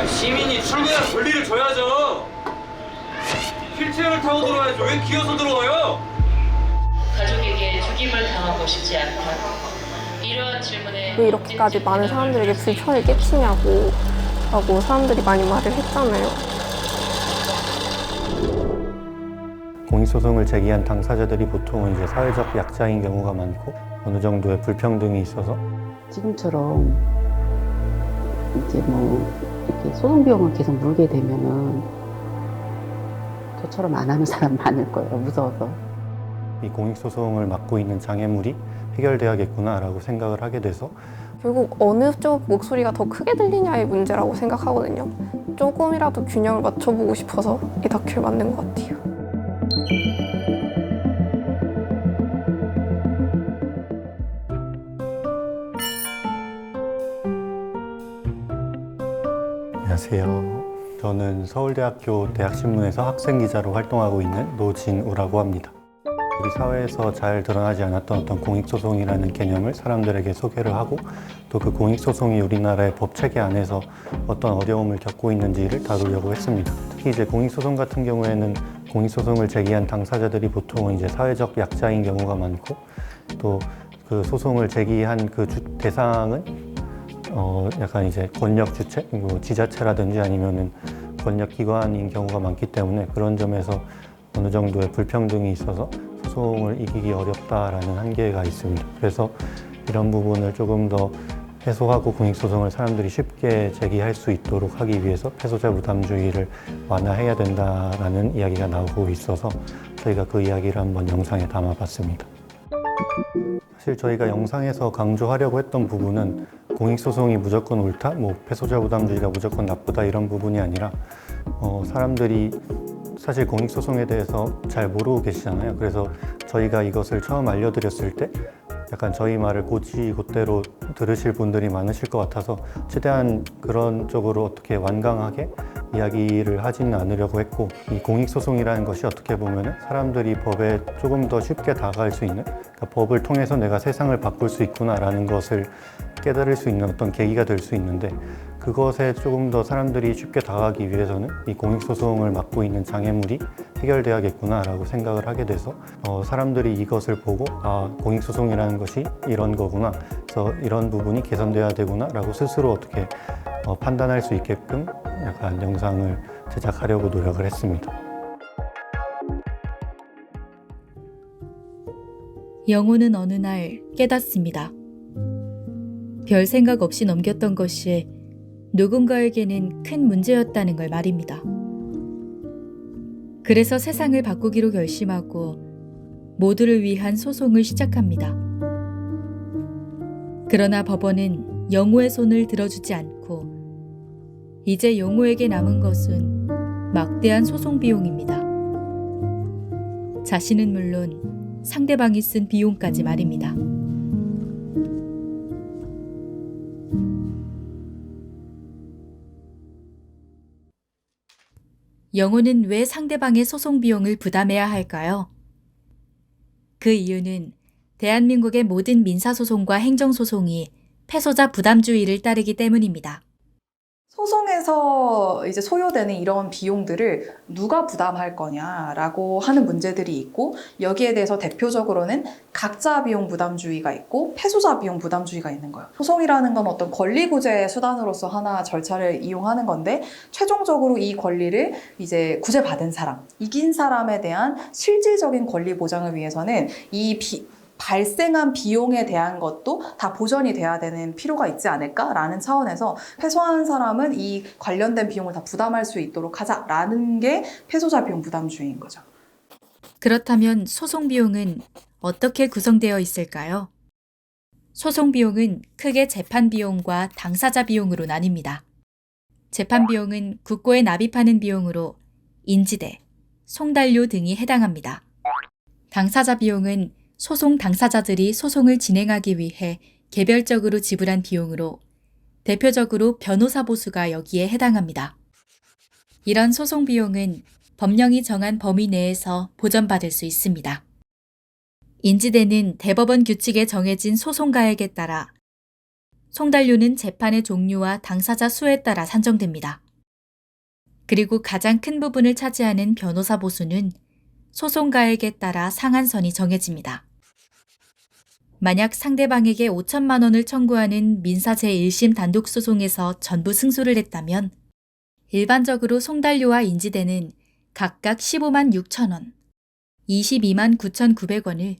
시민이 출근할 권리를 줘야죠. 휠체어를 타고 들어와야죠. 왜 기어서 들어와요? 가족에게 죽임을 당하고 싶지 않다. 이러한 질문에 왜 이렇게까지 많은 사람들에게 불편을 끼치냐고 라고 사람들이 많이 말을 했잖아요. 공익소송을 제기한 당사자들이 보통은 이제 사회적 약자인 경우가 많고 어느 정도의 불평등이 있어서 지금처럼 이제 이렇게 소송 비용을 계속 물게 되면은 저처럼 안 하는 사람 많을 거예요. 무서워서. 이 공익소송을 맡고 있는 장애물이 해결돼야겠구나라고 생각을 하게 돼서 결국 어느 쪽 목소리가 더 크게 들리냐의 문제라고 생각하거든요. 조금이라도 균형을 맞춰보고 싶어서 이 다큐를 만든 것 같아요. 안녕하세요. 저는 서울대학교 대학신문에서 학생기자로 활동하고 있는 노진우라고 합니다. 우리 사회에서 잘 드러나지 않았던 어떤 공익소송이라는 개념을 사람들에게 소개를 하고 또 그 공익소송이 우리나라의 법체계 안에서 어떤 어려움을 겪고 있는지를 다루려고 했습니다. 특히 이제 공익소송 같은 경우에는 공익소송을 제기한 당사자들이 보통은 이제 사회적 약자인 경우가 많고 또 그 소송을 제기한 그 대상은 약간 이제 권력 주체, 뭐 지자체라든지 아니면은 권력 기관인 경우가 많기 때문에 그런 점에서 어느 정도의 불평등이 있어서 소송을 이기기 어렵다라는 한계가 있습니다. 그래서 이런 부분을 조금 더 해소하고 공익소송을 사람들이 쉽게 제기할 수 있도록 하기 위해서 패소자 부담주의를 완화해야 된다라는 이야기가 나오고 있어서 저희가 그 이야기를 한번 영상에 담아봤습니다. 사실 저희가 영상에서 강조하려고 했던 부분은 공익소송이 무조건 옳다, 뭐 패소자 부담주의가 무조건 나쁘다 이런 부분이 아니라 사람들이 사실 공익소송에 대해서 잘 모르고 계시잖아요. 그래서 저희가 이것을 처음 알려드렸을 때 약간 저희 말을 곧대로 들으실 분들이 많으실 것 같아서 최대한 그런 쪽으로 어떻게 완강하게 이야기를 하지는 않으려고 했고 이 공익소송이라는 것이 어떻게 보면 사람들이 법에 조금 더 쉽게 다가갈 수 있는 그러니까 법을 통해서 내가 세상을 바꿀 수 있구나라는 것을 깨달을 수 있는 어떤 계기가 될 수 있는데 그것에 조금 더 사람들이 쉽게 다가가기 위해서는 이 공익소송을 맡고 있는 장애물이 해결돼야겠구나라고 생각을 하게 돼서 사람들이 이것을 보고 아 공익소송이라는 것이 이런 거구나 그래서 이런 부분이 개선돼야 되구나라고 스스로 어떻게 판단할 수 있게끔 약간 영상을 제작하려고 노력을 했습니다. 영호는 어느 날 깨닫습니다. 별 생각 없이 넘겼던 것이 누군가에게는 큰 문제였다는 걸 말입니다. 그래서 세상을 바꾸기로 결심하고 모두를 위한 소송을 시작합니다. 그러나 법원은 영호의 손을 들어주지 않고 이제 영호에게 남은 것은 막대한 소송 비용입니다. 자신은 물론 상대방이 쓴 비용까지 말입니다. 영호는 왜 상대방의 소송 비용을 부담해야 할까요? 그 이유는 대한민국의 모든 민사소송과 행정소송이 패소자 부담주의를 따르기 때문입니다. 소송에서 이제 소요되는 이런 비용들을 누가 부담할 거냐라고 하는 문제들이 있고 여기에 대해서 대표적으로는 각자 비용 부담주의가 있고 패소자 비용 부담주의가 있는 거예요. 소송이라는 건 어떤 권리 구제 수단으로서 하나 절차를 이용하는 건데 최종적으로 이 권리를 이제 구제받은 사람, 이긴 사람에 대한 실질적인 권리 보장을 위해서는 이 발생한 비용에 대한 것도 다 보전이 돼야 되는 필요가 있지 않을까라는 차원에서 패소하는 사람은 이 관련된 비용을 다 부담할 수 있도록 하자라는 게 패소자 비용 부담주의인 거죠. 그렇다면 소송 비용은 어떻게 구성되어 있을까요? 소송 비용은 크게 재판 비용과 당사자 비용으로 나뉩니다. 재판 비용은 국고에 납입하는 비용으로 인지대, 송달료 등이 해당합니다. 당사자 비용은 소송 당사자들이 소송을 진행하기 위해 개별적으로 지불한 비용으로 대표적으로 변호사 보수가 여기에 해당합니다. 이런 소송 비용은 법령이 정한 범위 내에서 보전받을 수 있습니다. 인지대는 대법원 규칙에 정해진 소송가액에 따라, 송달료는 재판의 종류와 당사자 수에 따라 산정됩니다. 그리고 가장 큰 부분을 차지하는 변호사 보수는 소송가액에 따라 상한선이 정해집니다. 만약 상대방에게 5천만 원을 청구하는 민사 제1심 단독소송에서 전부 승소를 했다면 일반적으로 송달료와 인지대는 각각 15만 6천 원, 22만 9,900원을,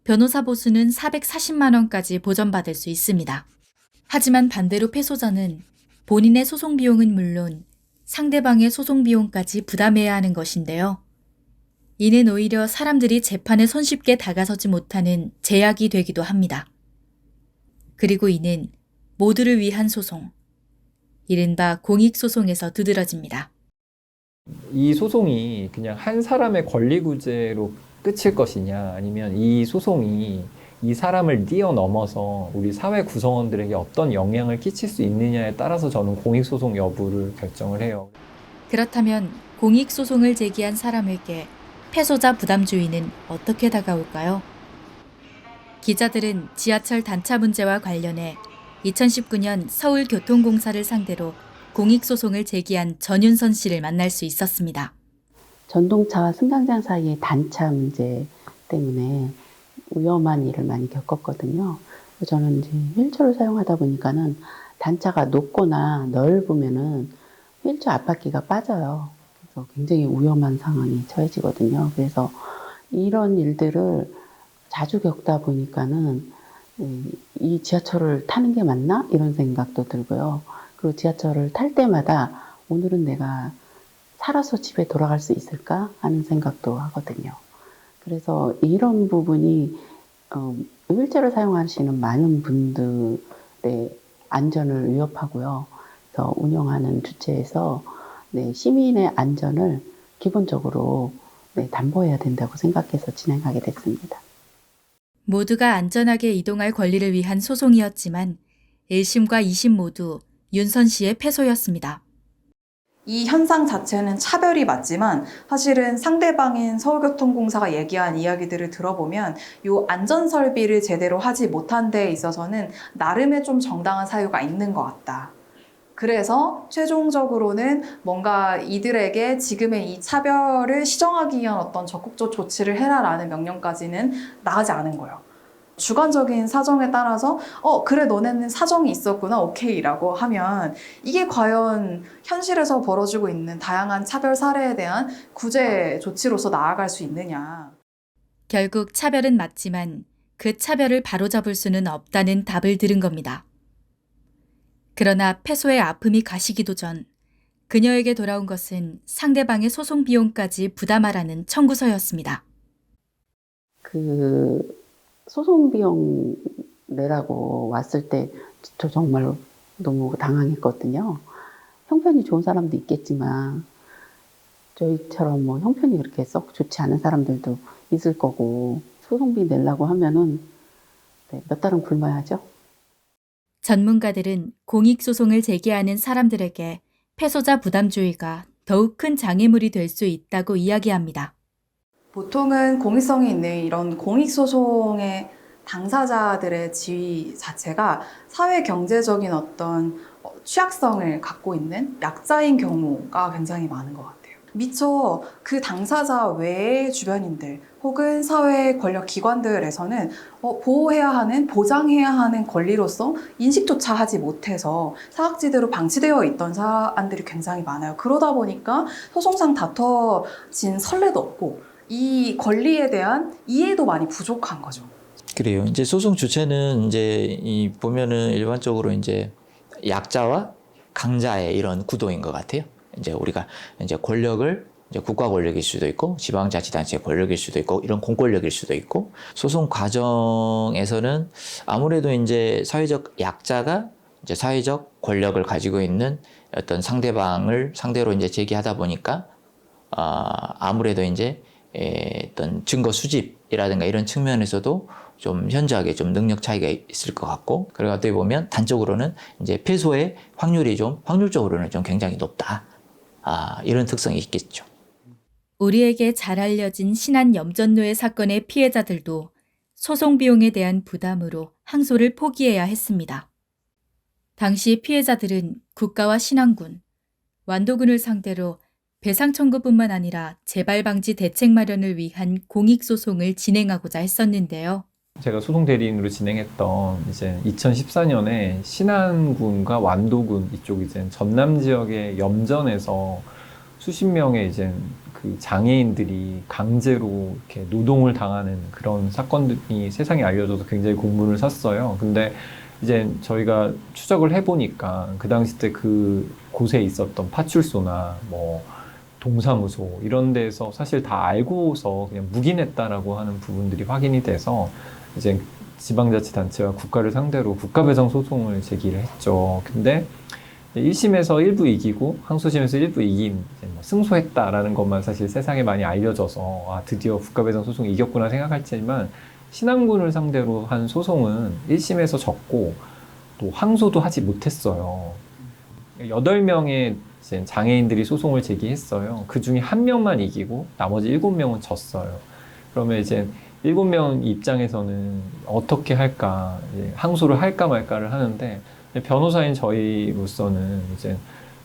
변호사 보수는 440만 원까지 보전받을 수 있습니다. 하지만 반대로 패소자는 본인의 소송 비용은 물론 상대방의 소송 비용까지 부담해야 하는 것인데요. 이는 오히려 사람들이 재판에 손쉽게 다가서지 못하는 제약이 되기도 합니다. 그리고 이는 모두를 위한 소송, 이른바 공익소송에서 두드러집니다. 이 소송이 그냥 한 사람의 권리구제로 끝일 것이냐, 아니면 이 소송이 이 사람을 뛰어넘어서 우리 사회 구성원들에게 어떤 영향을 끼칠 수 있느냐에 따라서 저는 공익소송 여부를 결정을 해요. 그렇다면 공익소송을 제기한 사람에게 패소자 부담주의는 어떻게 다가올까요? 기자들은 지하철 단차 문제와 관련해 2019년 서울교통공사를 상대로 공익소송을 제기한 전윤선 씨를 만날 수 있었습니다. 전동차와 승강장 사이의 단차 문제 때문에 위험한 일을 많이 겪었거든요. 저는 이제 휠체어를 사용하다 보니까는 단차가 높거나 넓으면은 휠체어 앞바퀴가 빠져요. 그래서 굉장히 위험한 상황이 처해지거든요. 그래서 이런 일들을 자주 겪다 보니까는 이 지하철을 타는 게 맞나? 이런 생각도 들고요. 그리고 지하철을 탈 때마다 오늘은 내가 살아서 집에 돌아갈 수 있을까? 하는 생각도 하거든요. 그래서 이런 부분이 휠체어를 사용하시는 많은 분들의 안전을 위협하고요. 그래서 운영하는 주체에서 시민의 안전을 기본적으로 담보해야 된다고 생각해서 진행하게 됐습니다. 모두가 안전하게 이동할 권리를 위한 소송이었지만 1심과 2심 모두 윤선 씨의 패소였습니다. 이 현상 자체는 차별이 맞지만 사실은 상대방인 서울교통공사가 얘기한 이야기들을 들어보면 이 안전설비를 제대로 하지 못한 데에 있어서는 나름의 좀 정당한 사유가 있는 것 같다. 그래서 최종적으로는 뭔가 이들에게 지금의 이 차별을 시정하기 위한 어떤 적극적 조치를 해라라는 명령까지는 나가지 않은 거예요. 주관적인 사정에 따라서 그래 너네는 사정이 있었구나 오케이라고 하면 이게 과연 현실에서 벌어지고 있는 다양한 차별 사례에 대한 구제 조치로서 나아갈 수 있느냐. 결국 차별은 맞지만 그 차별을 바로잡을 수는 없다는 답을 들은 겁니다. 그러나 패소의 아픔이 가시기도 전 그녀에게 돌아온 것은 상대방의 소송 비용까지 부담하라는 청구서였습니다. 소송 비용 내라고 왔을 때 저 정말 너무 당황했거든요. 형편이 좋은 사람도 있겠지만 저희처럼 뭐 형편이 그렇게 썩 좋지 않은 사람들도 있을 거고 소송비 내려고 하면은 몇 달은 굶어야죠. 전문가들은 공익소송을 제기하는 사람들에게 패소자 부담주의가 더욱 큰 장애물이 될 수 있다고 이야기합니다. 보통은 공익성이 있는 이런 공익소송의 당사자들의 지위 자체가 사회 경제적인 어떤 취약성을 갖고 있는 약자인 경우가 굉장히 많은 것 같아요. 미처 그 당사자 외의 주변인들 혹은 사회 권력 기관들에서는 보호해야 하는, 보장해야 하는 권리로서 인식조차 하지 못해서 사각지대로 방치되어 있던 사안들이 굉장히 많아요. 그러다 보니까 소송상 다퉈진 선례도 없고 이 권리에 대한 이해도 많이 부족한 거죠. 그래요. 이제 소송 주체는 이제 보면은 일반적으로 이제 약자와 강자의 이런 구도인 것 같아요. 이제 우리가 이제 권력을 이제 국가 권력일 수도 있고 지방자치단체 권력일 수도 있고 이런 공권력일 수도 있고 소송 과정에서는 아무래도 이제 사회적 약자가 이제 사회적 권력을 가지고 있는 어떤 상대방을 상대로 이제 제기하다 보니까 아무래도 이제 어떤 증거 수집이라든가 이런 측면에서도 좀 현저하게 좀 능력 차이가 있을 것 같고, 그리고 어떻게 보면 단적으로는 이제 패소의 확률이 좀 확률적으로는 좀 굉장히 높다. 이런 특성이 있겠죠. 우리에게 잘 알려진 신안 염전노예 사건의 피해자들도 소송 비용에 대한 부담으로 항소를 포기해야 했습니다. 당시 피해자들은 국가와 신안군, 완도군을 상대로 배상 청구뿐만 아니라 재발 방지 대책 마련을 위한 공익소송을 진행하고자 했었는데요. 제가 소송 대리인으로 진행했던 이제 2014년에 신안군과 완도군 이쪽 이제 전남 지역의 염전에서 수십 명의 이제 그 장애인들이 강제로 이렇게 노동을 당하는 그런 사건들이 세상에 알려져서 굉장히 공분을 샀어요. 근데 이제 저희가 추적을 해보니까 그 당시 때 그 곳에 있었던 파출소나 뭐 동사무소 이런 데서 사실 다 알고서 그냥 묵인했다라고 하는 부분들이 확인이 돼서 이제 지방자치단체와 국가를 상대로 국가배상 소송을 제기를 했죠. 근데 1심에서 일부 이기고 항소심에서 일부 이긴 이제 뭐 승소했다라는 것만 사실 세상에 많이 알려져서 아 드디어 국가배상 소송이 이겼구나 생각했지만 신안군을 상대로 한 소송은 1심에서 졌고 또 항소도 하지 못했어요. 8명의 이제 장애인들이 소송을 제기했어요. 그 중에 1명만 이기고 나머지 7명은 졌어요. 그러면 이제 7명 입장에서는 어떻게 할까, 항소를 할까 말까를 하는데 변호사인 저희로서는 이제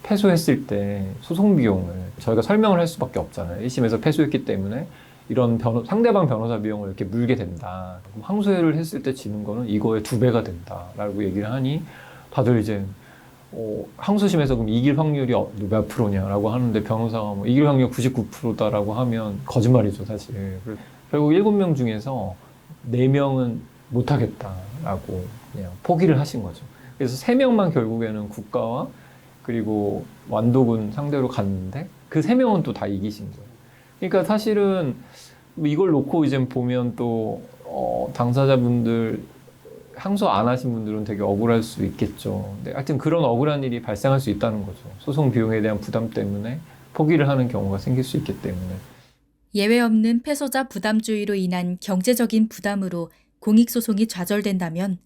패소했을 때 소송 비용을 저희가 설명을 할 수밖에 없잖아요. 1심에서 패소했기 때문에 이런 상대방 변호사 비용을 이렇게 물게 된다. 항소를 했을 때 지는 거는 이거의 2배가 된다라고 얘기를 하니 다들 이제 항소심에서 그럼 이길 확률이 몇 프로냐라고 하는데 변호사가 뭐 이길 확률 99%다라고 하면 거짓말이죠, 사실. 결국 7명 중에서 4명은 못하겠다라고 그냥 포기를 하신 거죠. 그래서 3명만 결국에는 국가와 그리고 완도군 상대로 갔는데 그 3명은 또 다 이기신 거예요. 그러니까 사실은 이걸 놓고 이제 보면 또 당사자분들 항소 안 하신 분들은 되게 억울할 수 있겠죠. 근데 하여튼 그런 억울한 일이 발생할 수 있다는 거죠. 소송 비용에 대한 부담 때문에 포기를 하는 경우가 생길 수 있기 때문에. 예외 없는 패소자 부담주의로 인한 경제적인 부담으로 공익소송이 좌절된다면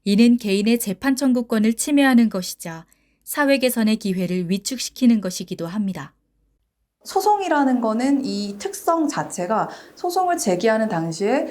이는 개인의 재판 청구권을 침해하는 것이자 사회 개선의 기회를 위축시키는 것이기도 합니다. 소송이라는 거는 이 특성 자체가 소송을 제기하는 당시에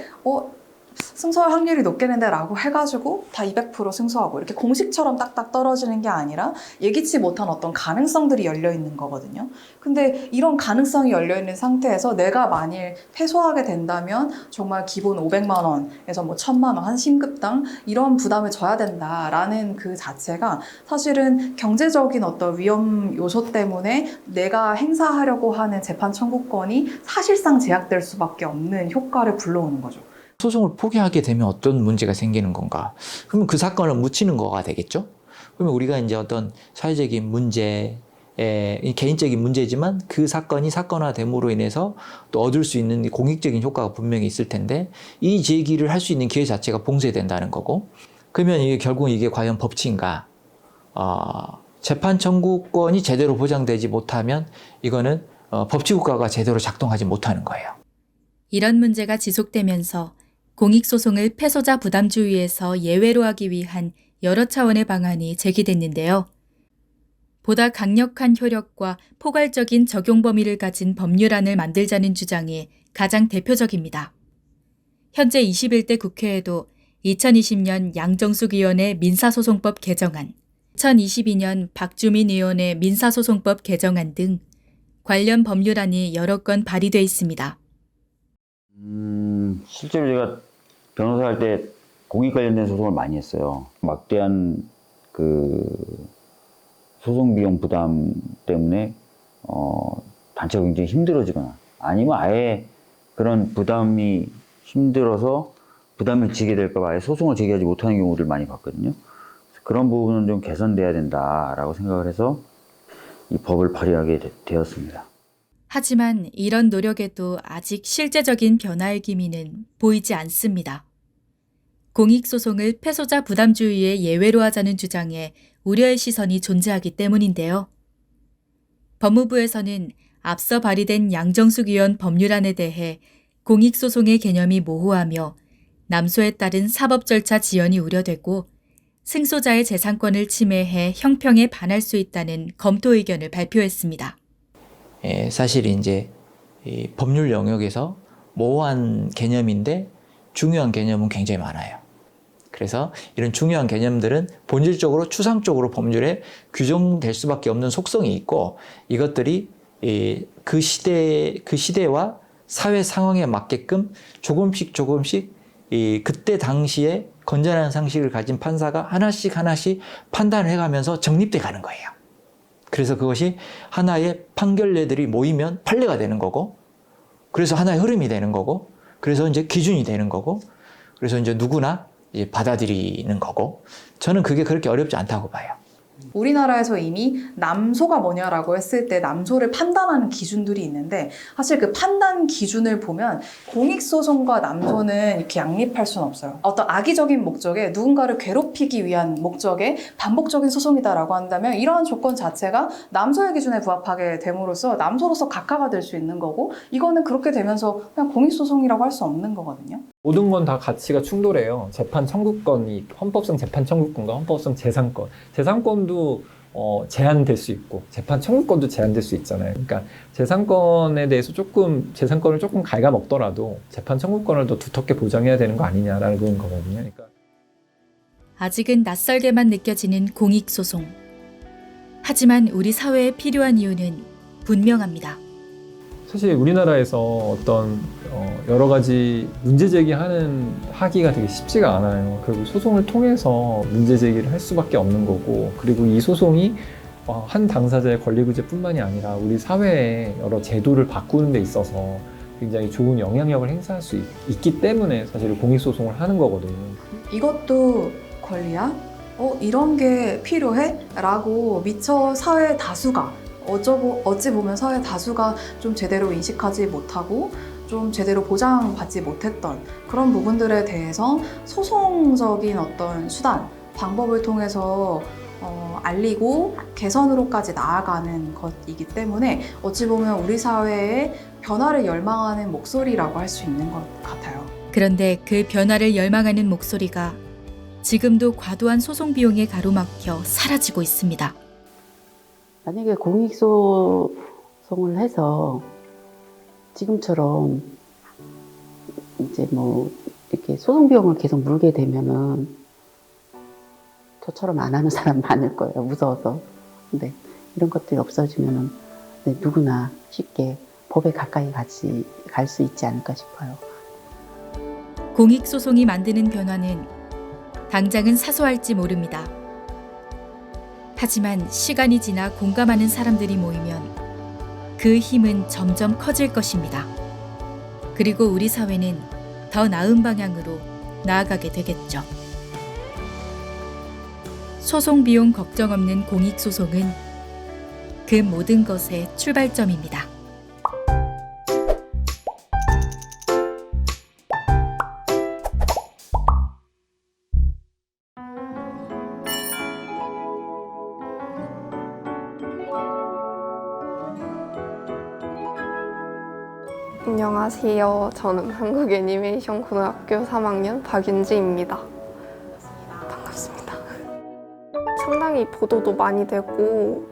승소할 확률이 높겠는데 라고 해가지고 다 200% 승소하고 이렇게 공식처럼 딱딱 떨어지는 게 아니라 예기치 못한 어떤 가능성들이 열려 있는 거거든요. 근데 이런 가능성이 열려 있는 상태에서 내가 만일 패소하게 된다면 정말 기본 500만 원에서 뭐 1000만 원 한 심급당 이런 부담을 져야 된다라는 그 자체가 사실은 경제적인 어떤 위험 요소 때문에 내가 행사하려고 하는 재판 청구권이 사실상 제약될 수밖에 없는 효과를 불러오는 거죠. 소송을 포기하게 되면 어떤 문제가 생기는 건가? 그러면 그 사건을 묻히는 거가 되겠죠? 그러면 우리가 이제 어떤 사회적인 문제, 개인적인 문제지만 그 사건이 사건화됨으로 인해서 또 얻을 수 있는 공익적인 효과가 분명히 있을 텐데 이 제기를 할 수 있는 기회 자체가 봉쇄된다는 거고 그러면 이게 결국 이게 과연 법치인가? 재판 청구권이 제대로 보장되지 못하면 이거는 법치국가가 제대로 작동하지 못하는 거예요. 이런 문제가 지속되면서 공익소송을 패소자 부담주의에서 예외로 하기 위한 여러 차원의 방안이 제기됐는데요. 보다 강력한 효력과 포괄적인 적용 범위를 가진 법률안을 만들자는 주장이 가장 대표적입니다. 현재 21대 국회에도 2020년 양정숙 의원의 민사소송법 개정안, 2022년 박주민 의원의 민사소송법 개정안 등 관련 법률안이 여러 건 발의돼 있습니다. 실제로 제가 변호사 할 때 공익 관련된 소송을 많이 했어요. 막대한 그 소송 비용 부담 때문에 단체가 굉장히 힘들어지거나 아니면 아예 그런 부담이 힘들어서 부담을 지게 될까 봐 아예 소송을 제기하지 못하는 경우를 많이 봤거든요. 그런 부분은 좀 개선돼야 된다라고 생각을 해서 이 법을 발의하게 되었습니다. 하지만 이런 노력에도 아직 실제적인 변화의 기미는 보이지 않습니다. 공익소송을 패소자 부담주의의 예외로 하자는 주장에 우려의 시선이 존재하기 때문인데요. 법무부에서는 앞서 발의된 양정숙 의원 법률안에 대해 공익소송의 개념이 모호하며 남소에 따른 사법 절차 지연이 우려되고 승소자의 재산권을 침해해 형평에 반할 수 있다는 검토 의견을 발표했습니다. 사실 이제 이 법률 영역에서 모호한 개념인데 중요한 개념은 굉장히 많아요. 그래서 이런 중요한 개념들은 본질적으로 추상적으로 법률에 규정될 수밖에 없는 속성이 있고 이것들이 그 시대와 사회 상황에 맞게끔 조금씩 그때 당시에 건전한 상식을 가진 판사가 하나씩 판단을 해가면서 정립돼 가는 거예요. 그래서 그것이 하나의 판결례들이 모이면 판례가 되는 거고, 그래서 하나의 흐름이 되는 거고, 그래서 이제 기준이 되는 거고, 그래서 이제 누구나 이제 받아들이는 거고, 저는 그게 그렇게 어렵지 않다고 봐요. 우리나라에서 이미 남소가 뭐냐라고 했을 때 남소를 판단하는 기준들이 있는데 사실 그 판단 기준을 보면 공익소송과 남소는 이렇게 양립할 수는 없어요. 어떤 악의적인 목적에 누군가를 괴롭히기 위한 목적의 반복적인 소송이다라고 한다면 이러한 조건 자체가 남소의 기준에 부합하게 됨으로써 남소로서 각하가 될 수 있는 거고 이거는 그렇게 되면서 그냥 공익소송이라고 할 수 없는 거거든요. 모든 건 다 가치가 충돌해요. 재판 청구권이 헌법성 재판 청구권과 헌법성 재산권. 재산권도 제한될 수 있고 재판 청구권도 제한될 수 있잖아요. 그러니까 재산권에 대해서 재산권을 조금 갉아먹더라도 재판 청구권을 더 두텁게 보장해야 되는 거 아니냐라는 거거든요. 그러니까 아직은 낯설게만 느껴지는 공익소송. 하지만 우리 사회에 필요한 이유는 분명합니다. 사실 우리나라에서 어떤 여러 가지 문제 하기가 되게 쉽지가 않아요. 그리고 소송을 통해서 문제 제기를 할 수밖에 없는 거고, 그리고 이 소송이 한 당사자의 권리구제뿐만이 아니라 우리 사회의 여러 제도를 바꾸는 데 있어서 굉장히 좋은 영향력을 행사할 수 있기 때문에 사실 공익소송을 하는 거거든요. 이것도 권리야? 이런 게 필요해? 라고 미처 사회 다수가 어찌 보면 사회 다수가 좀 제대로 인식하지 못하고 좀 제대로 보장받지 못했던 그런 부분들에 대해서 소송적인 어떤 수단, 방법을 통해서 알리고 개선으로까지 나아가는 것이기 때문에 어찌 보면 우리 사회의 변화를 열망하는 목소리라고 할 수 있는 것 같아요. 그런데 그 변화를 열망하는 목소리가 지금도 과도한 소송 비용에 가로막혀 사라지고 있습니다. 만약에 공익소송을 해서 지금처럼 이제 뭐 이렇게 소송 비용을 계속 물게 되면은 저처럼 안 하는 사람 많을 거예요. 무서워서. 근데 이런 것들이 없어지면은 누구나 쉽게 법에 가까이 갈 수 있지 않을까 싶어요. 공익소송이 만드는 변화는 당장은 사소할지 모릅니다. 하지만 시간이 지나 공감하는 사람들이 모이면 그 힘은 점점 커질 것입니다. 그리고 우리 사회는 더 나은 방향으로 나아가게 되겠죠. 소송 비용 걱정 없는 공익소송은 그 모든 것의 출발점입니다. 안녕하세요. 저는 한국애니메이션 고등학교 3학년 박윤지입니다. 반갑습니다. 상당히 보도도 많이 되고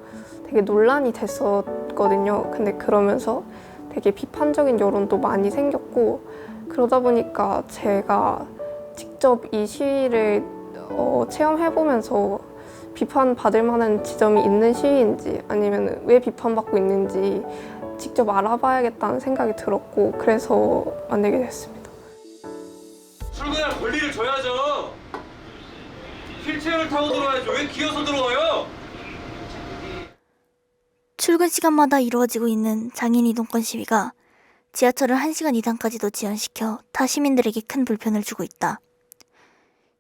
되게 논란이 됐었거든요. 근데 그러면서 되게 비판적인 여론도 많이 생겼고 그러다 보니까 제가 직접 이 시위를 체험해보면서 비판받을 만한 지점이 있는 시위인지 아니면 왜 비판받고 있는지 직접 알아봐야겠다는 생각이 들었고 그래서 만들게 됐습니다. 출근할 권리를 줘야죠. 휠체어를 타고 들어와야죠. 왜 기어서 들어와요? 출근 시간마다 이루어지고 있는 장애인 이동권 시위가 지하철을 1시간 이상까지도 지연시켜 타 시민들에게 큰 불편을 주고 있다.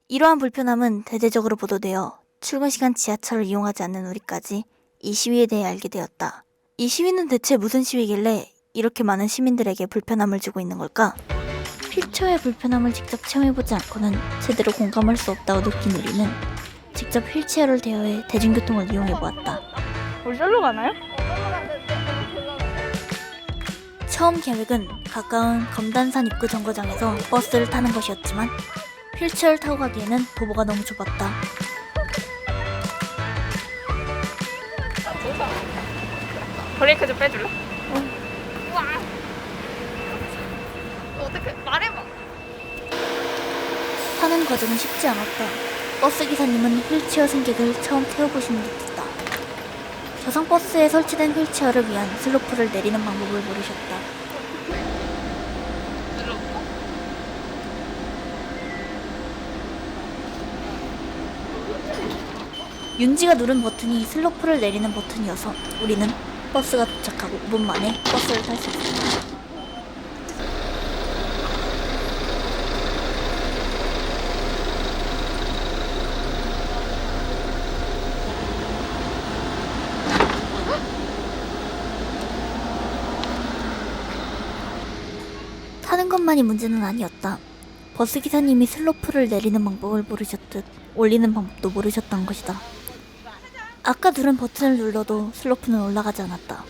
이러한 불편함은 대대적으로 보도되어 출근 시간 지하철을 이용하지 않는 우리까지 이 시위에 대해 알게 되었다. 이 시위는 대체 무슨 시위길래 이렇게 많은 시민들에게 불편함을 주고 있는 걸까? 휠체어의 불편함을 직접 체험해보지 않고는 제대로 공감할 수 없다고 느낀 우리는 직접 휠체어를 대여해 대중교통을 이용해보았다. 우리 쫄로 가나요? 처음 계획은 가까운 검단산 입구 정거장에서 버스를 타는 것이었지만 휠체어를 타고 가기에는 도보가 너무 좁았다. 브레이크 좀 빼줄래? 우와. 어떻게 말해봐. 타는 과정은 쉽지 않았다. 버스 기사님은 휠체어 승객을 처음 태워보시는 듯했다. 저상버스에 설치된 휠체어를 위한 슬로프를 내리는 방법을 모르셨다. 윤지가 누른 버튼이 슬로프를 내리는 버튼이어서 우리는 버스가 도착하고 5분 만에 버스를 탈 수 있었다. 타는 것만이 문제는 아니었다. 버스 기사님이 슬로프를 내리는 방법을 모르셨듯 올리는 방법도 모르셨던 것이다. 아까 누른 버튼을 눌러도 슬로프는 올라가지 않았다.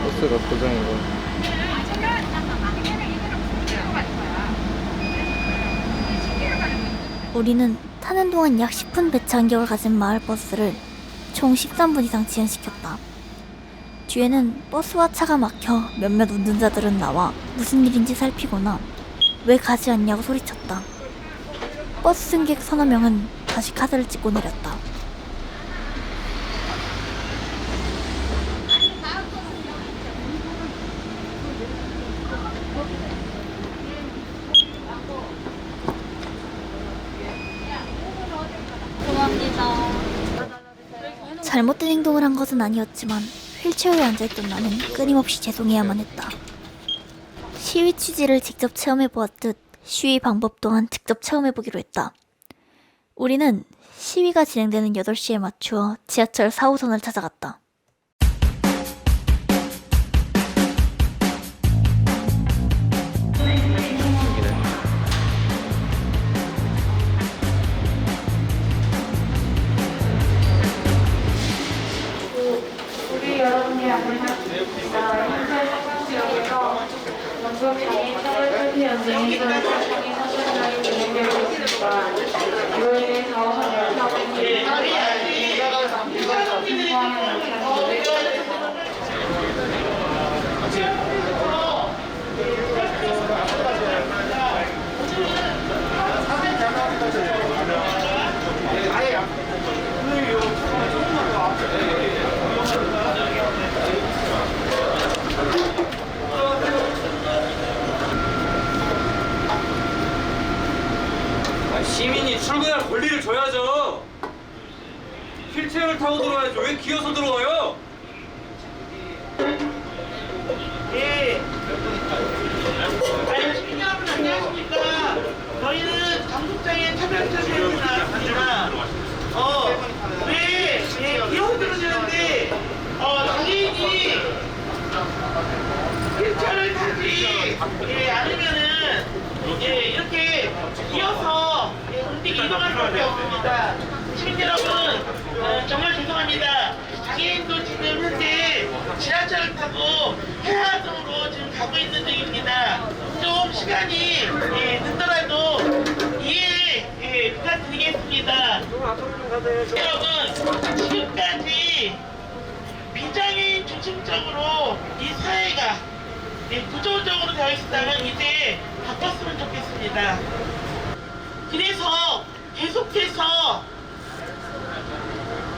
버스가 고장인 거. 우리는 타는 동안 약 10분 배차 간격을 가진 마을버스를 총 13분 이상 지연시켰다. 뒤에는 버스와 차가 막혀 몇몇 운전자들은 나와 무슨 일인지 살피거나 왜 가지 않냐고 소리쳤다. 버스 승객 서너 명은 다시 카드를 찍고 내렸다. 잘못된 행동을 한 것은 아니었지만 휠체어에 앉아있던 나는 끊임없이 죄송해야만 했다. 시위 취지를 직접 체험해보았듯 시위 방법 또한 직접 체험해보기로 했다. 우리는 시위가 진행되는 8시에 맞추어 지하철 4호선을 찾아갔다. 우리 여러분이 안내하겠습니다. 현재 상황지역에서 전국 장애인 차별철폐연대에서 장애인 사실상이 진행되고 있습니다. 이로 인해 4호선 열차분이 시민이 출근할 권리를 줘야죠. 휠체어를 타고 들어와야죠. 왜 기어서 들어와요? 예. 아니, 시민 여러분 안녕하십니까? 저희는 전국장애인 차별철폐연대 나왔습니다. 왜 기어서 들어오는데 장애인이 휠체어를 타지 않으면은 이렇게 이어서 이동할 수밖에 없습니다. 시민 여러분 정말 죄송합니다. 장애인도 지금 현재 지하철을 타고 해화동으로 지금 가고 있는 중입니다. 좀 시간이 늦더라도 이해 부탁드리겠습니다. 여러분 지금까지 비장애인 중심적으로 이 사회가 부조적으로 되어 있다면 이제 바꿨으면 좋겠습니다. 그래서 계속해서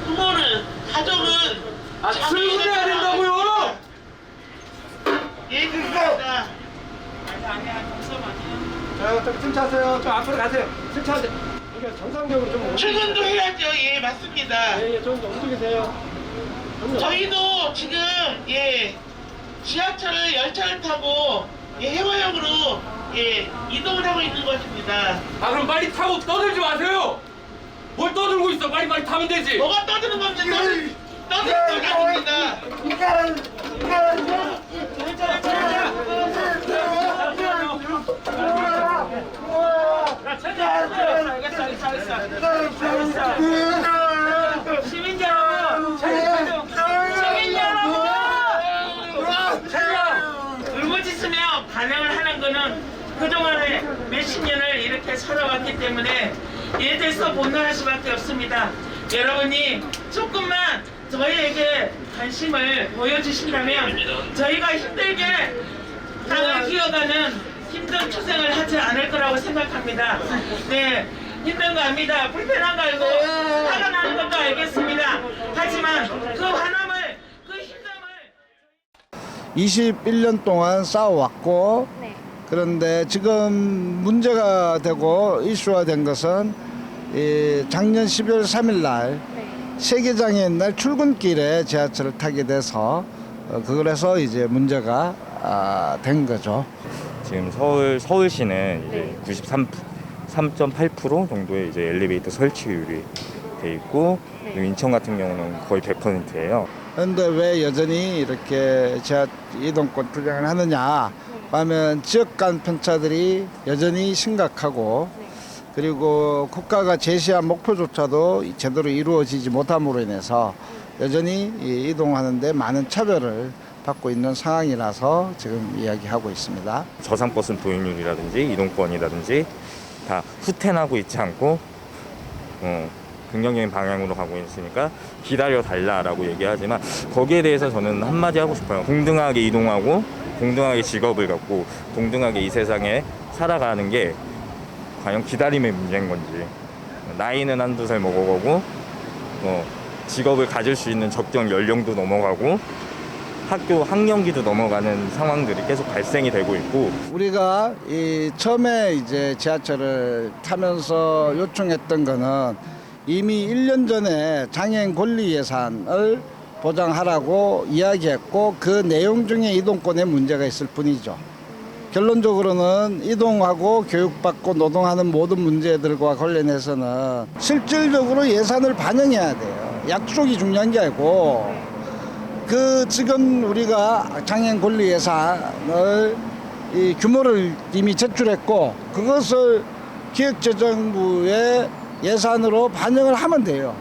부모는, 가족은 출근해야 된다고요! 예, 그렇습니다. 좀 차세요. 좀 앞으로 가세요. 승차하세요. 그러니까 정상적으로 좀 출근도 해야죠. 예, 맞습니다. 예, 좀 움직이세요. 저희도 지금 지하철을 열차를 타고 해화역으로 이동을 하고 있는 것입니다. 그럼 빨리 타고 떠들지 마세요. 뭘 떠들고 있어? 빨리 타면 되지. 뭐가 떠드는 겁니까? 떠드는 건 아닙니다. 시민 여러분, 울부짖으며 반응을 하는 거는 그동안에 몇십 년을 이렇게 살아왔기 때문에 이에 대해서 못나갈 수밖에 없습니다. 여러분이 조금만 저희에게 관심을 보여주신다면 저희가 힘들게 땅을 키워가는 힘든 투쟁을 하지 않을 거라고 생각합니다. 네, 힘든 거 압니다. 불편한 거 알고 화가 나는 것도 알겠습니다. 하지만 그 화남을, 그 힘듦을 21년 동안 싸워왔고 그런데 지금 문제가 되고 이슈화된 것은 작년 12월 3일 날 세계장애인 날 출근길에 지하철을 타게 돼서 그래서 이제 문제가 된 거죠. 지금 서울시는 이제 93.8% 정도의 이제 엘리베이터 설치율이 돼 있고 인천 같은 경우는 거의 100%예요. 그런데 왜 여전히 이렇게 이동권 투쟁을 하느냐 하면 지역 간 편차들이 여전히 심각하고 그리고 국가가 제시한 목표조차도 제대로 이루어지지 못함으로 인해서 여전히 이동하는 데 많은 차별을 받고 있는 상황이라서 지금 이야기하고 있습니다. 저상버스 도입률이라든지 이동권이라든지 다 후퇴하고 있지 않고 긍정적인 방향으로 가고 있으니까 기다려달라라고 얘기하지만 거기에 대해서 저는 한마디 하고 싶어요. 동등하게 이동하고 동등하게 직업을 갖고 동등하게 이 세상에 살아가는 게 과연 기다림의 문제인 건지 나이는 한두 살 먹어가고 직업을 가질 수 있는 적정 연령도 넘어가고 학교 학년기도 넘어가는 상황들이 계속 발생이 되고 있고 우리가 처음에 이제 지하철을 타면서 요청했던 거는 이미 1년 전에 장애인 권리 예산을 보장하라고 이야기했고 그 내용 중에 이동권에 문제가 있을 뿐이죠. 결론적으로는 이동하고 교육받고 노동하는 모든 문제들과 관련해서는 실질적으로 예산을 반영해야 돼요. 약속이 중요한 게 아니고 지금 우리가 장애인 권리 예산을 규모를 이미 제출했고 그것을 기획재정부의 예산으로 반영을 하면 돼요.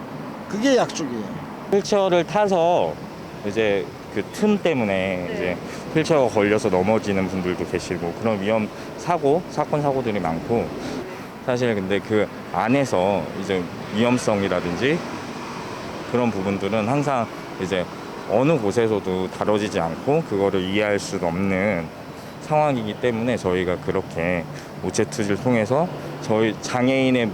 그게 약속이에요. 휠체어를 타서 이제 그 틈 때문에 이제 휠체어가 걸려서 넘어지는 분들도 계시고 그런 사건 사고들이 많고 사실 근데 그 안에서 이제 위험성이라든지 그런 부분들은 항상 이제 어느 곳에서도 다뤄지지 않고 그거를 이해할 수 없는 상황이기 때문에 저희가 그렇게 우체 투지를 통해서 저희 장애인의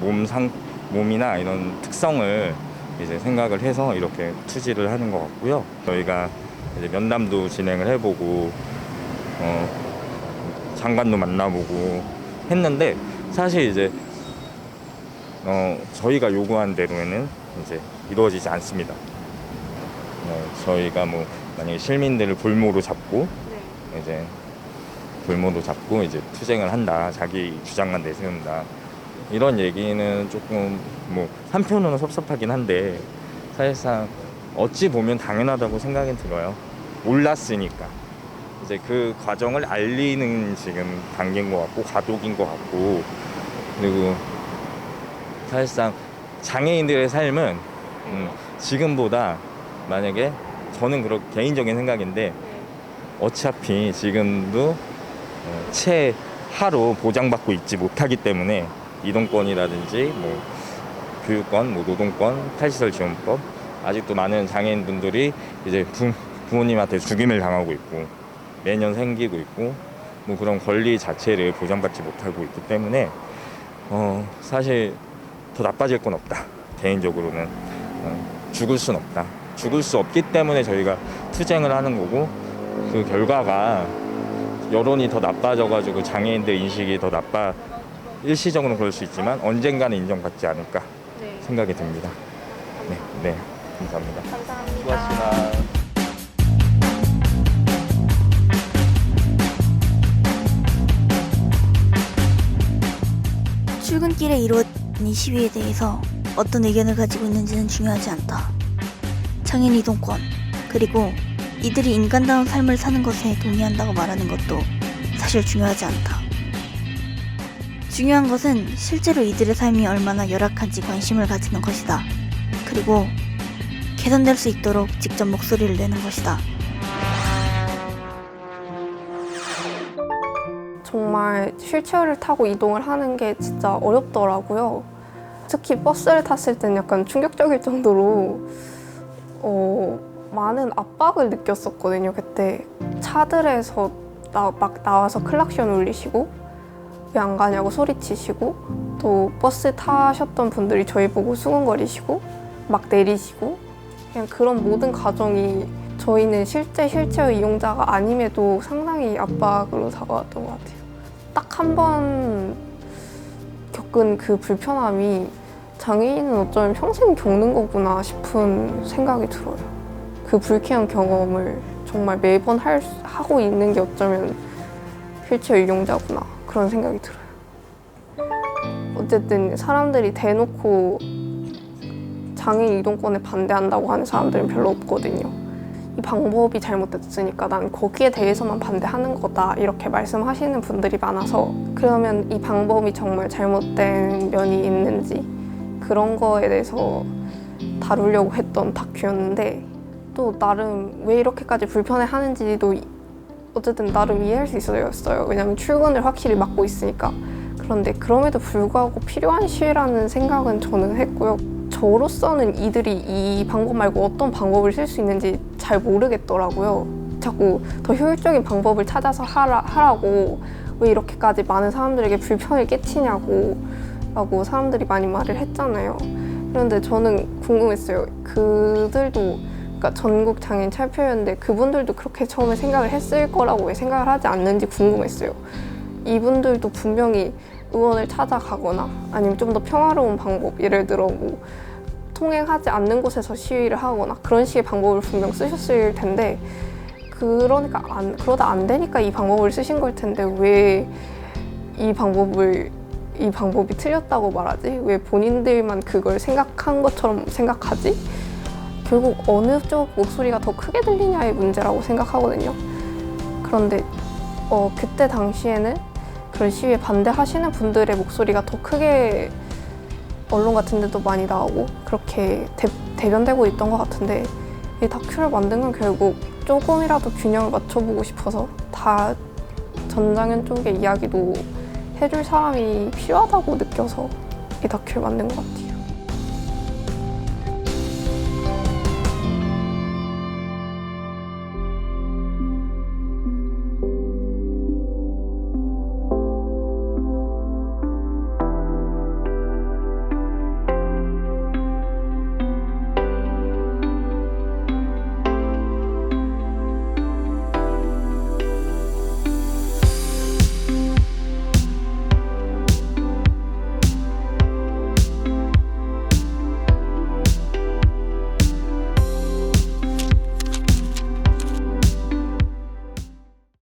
몸이나 이런 특성을 이제 생각을 해서 이렇게 투지를 하는 것 같고요. 저희가 이제 면담도 진행을 해보고 장관도 만나보고 했는데 사실 이제 저희가 요구한 대로는 이제 이루어지지 않습니다. 저희가 뭐 만약에 실민들을 볼모로 잡고 이제 투쟁을 한다, 자기 주장만 내세운다 이런 얘기는 조금 뭐 한편으로는 섭섭하긴 한데 사실상 어찌 보면 당연하다고 생각이 들어요. 몰랐으니까 이제 그 과정을 알리는 지금 단계인 것 같고 과도기인 것 같고 그리고 사실상 장애인들의 삶은 지금보다 만약에 저는 그런 개인적인 생각인데 어차피 지금도 채하로 보장받고 있지 못하기 때문에 이동권이라든지 뭐 교육권, 뭐 노동권, 탈시설 지원법 아직도 많은 장애인분들이 이제 부모님한테 죽임을 당하고 있고 매년 생기고 있고 뭐 그런 권리 자체를 보장받지 못하고 있기 때문에 사실 더 나빠질 건 없다. 개인적으로는 죽을 순 없다. 죽을 수 없기 때문에 저희가 투쟁을 하는 거고 그 결과가 여론이 더 나빠져가지고 장애인들 인식이 더 일시적으로는 그럴 수 있지만 언젠가는 인정받지 않을까 생각이 듭니다. 네, 감사합니다. 수고하셨습니다. 출근길에 이루어진 이 시위에 대해서 어떤 의견을 가지고 있는지는 중요하지 않다. 장애인 이동권, 그리고 이들이 인간다운 삶을 사는 것에 동의한다고 말하는 것도 사실 중요하지 않다. 중요한 것은 실제로 이들의 삶이 얼마나 열악한지 관심을 가지는 것이다. 그리고 개선될 수 있도록 직접 목소리를 내는 것이다. 정말 휠체어를 타고 이동을 하는 게 진짜 어렵더라고요. 특히 버스를 탔을 때는 약간 충격적일 정도로 많은 압박을 느꼈었거든요. 그때 차들에서 막 나와서 클락션 울리시고 왜 안 가냐고 소리치시고, 또 버스 타셨던 분들이 저희 보고 수근거리시고 막 내리시고, 그냥 그런 모든 과정이 저희는 실제 휠체어 이용자가 아님에도 상당히 압박으로 다가왔던 것 같아요. 딱 한 번 겪은 그 불편함이 장애인은 어쩌면 평생 겪는 거구나 싶은 생각이 들어요. 그 불쾌한 경험을 정말 매번 하고 있는 게 어쩌면 휠체어 이용자구나, 그런 생각이 들어요. 어쨌든 사람들이 대놓고 장애인 이동권에 반대한다고 하는 사람들은 별로 없거든요. 이 방법이 잘못됐으니까 난 거기에 대해서만 반대하는 거다, 이렇게 말씀하시는 분들이 많아서, 그러면 이 방법이 정말 잘못된 면이 있는지 그런 거에 대해서 다루려고 했던 다큐였는데, 또 나름 왜 이렇게까지 불편해하는지도 어쨌든 나름 이해할 수 있었어요. 왜냐면 출근을 확실히 맡고 있으니까. 그런데 그럼에도 불구하고 필요한 시위라는 생각은 저는 했고요. 저로서는 이들이 이 방법 말고 어떤 방법을 쓸 수 있는지 잘 모르겠더라고요. 자꾸 더 효율적인 방법을 찾아서 하라고, 왜 이렇게까지 많은 사람들에게 불편을 끼치냐고 라고 사람들이 많이 말을 했잖아요. 그런데 저는 궁금했어요. 그들도, 그러니까 전국 장애인 찰표였는데 그분들도 그렇게 처음에 생각을 했을 거라고 왜 생각을 하지 않는지 궁금했어요. 이분들도 분명히 의원을 찾아가거나 아니면 좀 더 평화로운 방법, 예를 들어 뭐 통행하지 않는 곳에서 시위를 하거나 그런 식의 방법을 분명 쓰셨을 텐데, 그러니까 그러다 안 되니까 이 방법을 쓰신 걸 텐데 왜 이 방법이 틀렸다고 말하지? 왜 본인들만 그걸 생각한 것처럼 생각하지? 결국 어느 쪽 목소리가 더 크게 들리냐의 문제라고 생각하거든요. 그런데 그때 당시에는 그런 시위에 반대하시는 분들의 목소리가 더 크게 언론 같은 데도 많이 나오고 그렇게 대변되고 있던 것 같은데, 이 다큐를 만든 건 결국 조금이라도 균형을 맞춰보고 싶어서 다 전장현 쪽의 이야기도 해줄 사람이 필요하다고 느껴서 이 다큐를 만든 것 같아요.